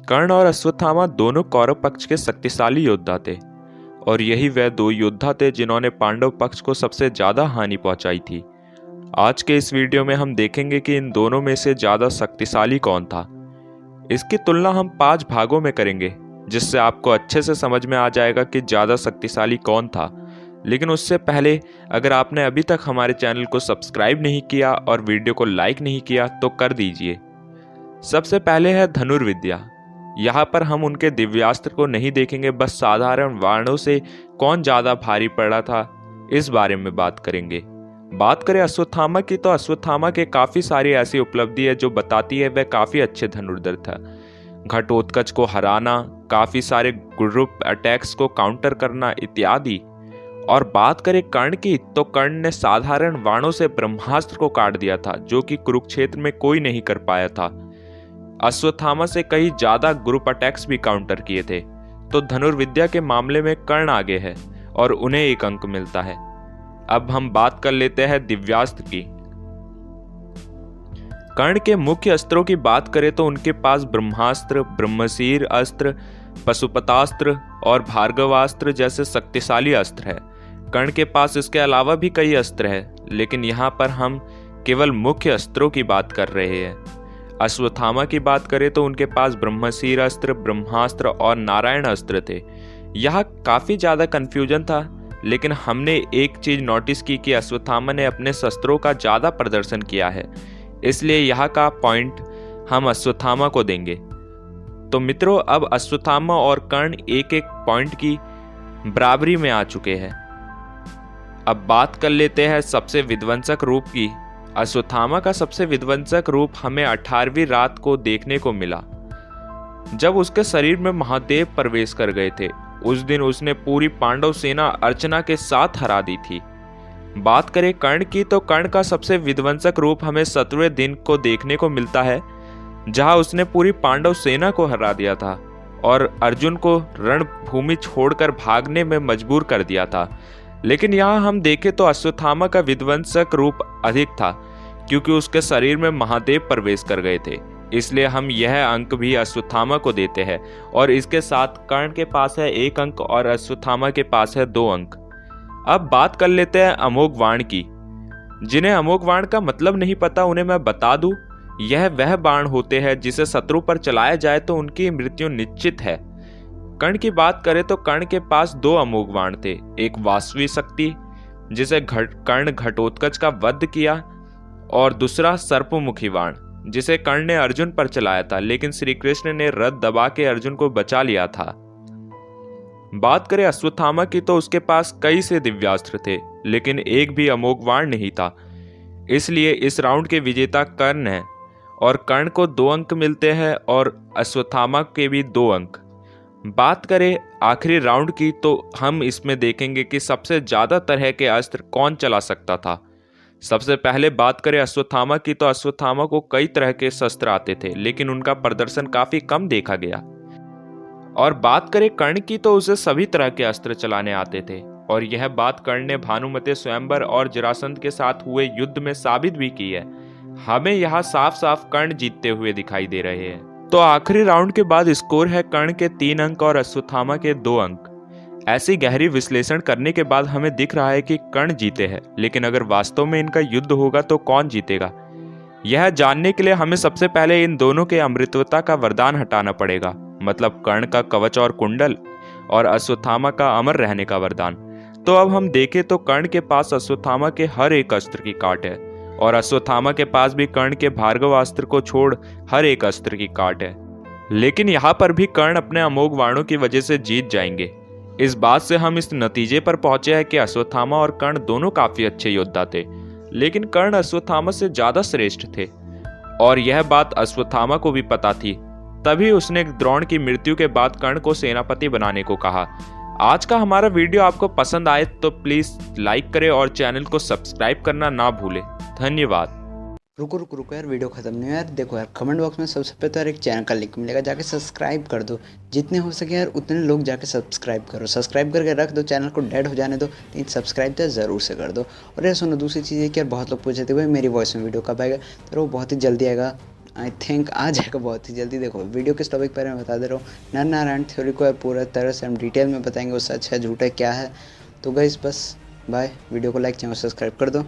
कर्ण और अश्वत्थामा दोनों कौरव पक्ष के शक्तिशाली योद्धा थे और यही वह दो योद्धा थे जिन्होंने पांडव पक्ष को सबसे ज्यादा हानि पहुंचाई थी। आज के इस वीडियो में हम देखेंगे कि इन दोनों में से ज्यादा शक्तिशाली कौन था। इसकी तुलना हम 5 भागों में करेंगे, जिससे आपको अच्छे से समझ में आ जाएगा कि ज्यादा शक्तिशाली कौन था। लेकिन उससे पहले अगर आपने अभी तक हमारे चैनल को सब्सक्राइब नहीं किया और वीडियो को लाइक नहीं किया तो कर दीजिए। सबसे पहले है धनुर्विद्या। यहाँ पर हम उनके दिव्यास्त्र को नहीं देखेंगे, बस साधारण बाणों से कौन ज्यादा भारी पड़ा था इस बारे में बात करेंगे। बात करें अश्वत्थामा की तो अश्वत्थामा के काफी सारी ऐसी उपलब्धि है जो बताती है वह काफी अच्छे धनुर्धर था। घटोत्कच को हराना, काफी सारे ग्रुप अटैक्स को काउंटर करना इत्यादि। और बात करें कर्ण की तो कर्ण ने साधारण बाणों से ब्रह्मास्त्र को काट दिया था, जो कि कुरुक्षेत्र में कोई नहीं कर पाया था। अश्वत्थामा से कई ज्यादा ग्रुप अटैक्स भी काउंटर किए थे। तो धनुर्विद्या के मामले में कर्ण आगे है और उन्हें 1 अंक मिलता है। अब हम बात कर लेते हैं दिव्यास्त्र की। कर्ण के मुख्य अस्त्रों की बात करें तो उनके पास ब्रह्मास्त्र, ब्रह्मशीर अस्त्र, पशुपतास्त्र और भार्गवास्त्र जैसे शक्तिशाली अस्त्र है। कर्ण के पास इसके अलावा भी कई अस्त्र है, लेकिन यहाँ पर हम केवल मुख्य अस्त्रों की बात कर रहे हैं। अश्वत्थामा की बात करें तो उनके पास ब्रह्मशीर अस्त्र, ब्रह्मास्त्र और नारायण अस्त्र थे। यहाँ काफी ज्यादा कंफ्यूजन था, लेकिन हमने एक चीज नोटिस की कि अश्वत्थामा ने अपने शस्त्रों का ज्यादा प्रदर्शन किया है, इसलिए यहाँ का पॉइंट हम अश्वत्थामा को देंगे। तो मित्रों, अब अश्वत्थामा और कर्ण एक पॉइंट की बराबरी में आ चुके हैं। अब बात कर लेते हैं सबसे विध्वंसक रूप की। अश्वत्थामा का सबसे विध्वंसक रूप हमें 18वीं रात को देखने को मिला, जब उसके शरीर में महादेव प्रवेश कर गए थे। उस दिन उसने पूरी पांडव सेना अर्चना के साथ हरा दी थी। बात करें कर्ण की तो कर्ण का सबसे विध्वंसक रूप हमें 7वें दिन को देखने को मिलता है, जहां उसने पूरी पांडव सेना को हरा दिया था और अर्जुन को रणभूमि छोड़कर भागने में मजबूर कर दिया था। लेकिन यहाँ हम देखें तो अश्वत्थामा का विध्वंसक रूप अधिक था, क्योंकि उसके शरीर में महादेव प्रवेश कर गए थे। इसलिए हम यह अंक भी अश्वत्थामा को देते हैं और इसके साथ कर्ण के पास है 1 अंक और अश्वत्थामा के पास है 2 अंक। अब बात कर लेते हैं अमोघ बाण की। जिन्हें अमोघ बाण का मतलब नहीं पता उन्हें मैं बता दूं, यह वह बाण होते हैं जिसे शत्रु पर चलाया जाए तो उनकी मृत्यु निश्चित है। कर्ण की बात करें तो कर्ण के पास 2 अमोघ बाण थे। एक वासवी शक्ति जिसे कर्ण घटोत्कच का वध किया, और दूसरा सर्पमुखी बाण जिसे कर्ण ने अर्जुन पर चलाया था, लेकिन श्री कृष्ण ने रथ दबा के अर्जुन को बचा लिया था। बात करें अश्वत्थामा की तो उसके पास कई से दिव्यास्त्र थे, लेकिन एक भी अमोघ बाण नहीं था। इसलिए इस राउंड के विजेता कर्ण है और कर्ण को 2 अंक मिलते हैं और अश्वत्थामा के भी 2 अंक। बात करें आखिरी राउंड की तो हम इसमें देखेंगे कि सबसे ज्यादा तरह के अस्त्र कौन चला सकता था। सबसे पहले बात करें अश्वत्थामा की तो अश्वत्थामा को कई तरह के शस्त्र आते थे, लेकिन उनका प्रदर्शन काफी कम देखा गया। और बात करें कर्ण की तो उसे सभी तरह के अस्त्र चलाने आते थे, और यह बात कर्ण ने भानुमति स्वयंवर और जरासंध के साथ हुए युद्ध में साबित भी की है। हमें यहाँ साफ साफ कर्ण जीतते हुए दिखाई दे रहे हैं। तो आखिरी राउंड के बाद स्कोर है कर्ण के 3 अंक और अश्वत्थामा के 2 अंक। ऐसी गहरी विश्लेषण करने के बाद हमें दिख रहा है कि कर्ण जीते हैं, लेकिन अगर वास्तव में इनका युद्ध होगा तो कौन जीतेगा, यह जानने के लिए हमें सबसे पहले इन दोनों के अमृतत्वता का वरदान हटाना पड़ेगा। मतलब कर्ण का कवच और कुंडल और अश्वत्थामा का अमर रहने का वरदान। तो अब हम देखें तो कर्ण के पास अश्वत्थामा के हर एक अस्त्र की काट है, और अश्वत्थामा के पास भी कर्ण के भार्गवास्त्र को छोड़ हर एक अस्त्र की काट है। लेकिन यहाँ पर भी कर्ण अपने अमोघ बाणों की वजह से जीत जाएंगे। इस बात से हम इस नतीजे पर पहुंचे हैं कि अश्वत्थामा और कर्ण दोनों काफी अच्छे योद्धा थे, लेकिन कर्ण अश्वत्थामा से ज्यादा श्रेष्ठ थे, और यह बात अश्वत्थामा को भी पता थी। तभी उसने द्रोण की मृत्यु के बाद कर्ण को सेनापति बनाने को कहा। आज का हमारा वीडियो आपको पसंद आए तो प्लीज लाइक करें और चैनल को सब्सक्राइब करना ना भूलें। धन्यवाद। रुको यार, वीडियो खत्म नहीं हुआ यार। देखो यार, कमेंट बॉक्स में सबसे पहले तो यार एक चैनल का लिंक मिलेगा, जाके सब्सक्राइब कर दो। जितने हो सके यार उतने लोग जाके सब्सक्राइब करो। सब्सक्राइब करके रख दो, चैनल को डेड हो जाने दो, लेकिन सब्सक्राइब तो ज़रूर से कर दो। और यार सुनो, दूसरी चीज़ है कि यार बहुत लोग पूछे थे भाई मेरी वॉइस में वीडियो कब आएगा, तो वो बहुत ही जल्दी आएगा। आई थिंक आ जाएगा बहुत ही जल्दी। देखो वीडियो किस टॉपिक पर मैं बता दे रहा हूँ, नर नारायण थ्योरी को पूरा तरह से हम डिटेल में बताएंगे, वो सच है झूठ है क्या है। तो गाइस बस बाय, वीडियो को लाइक चैनल सब्सक्राइब कर दो।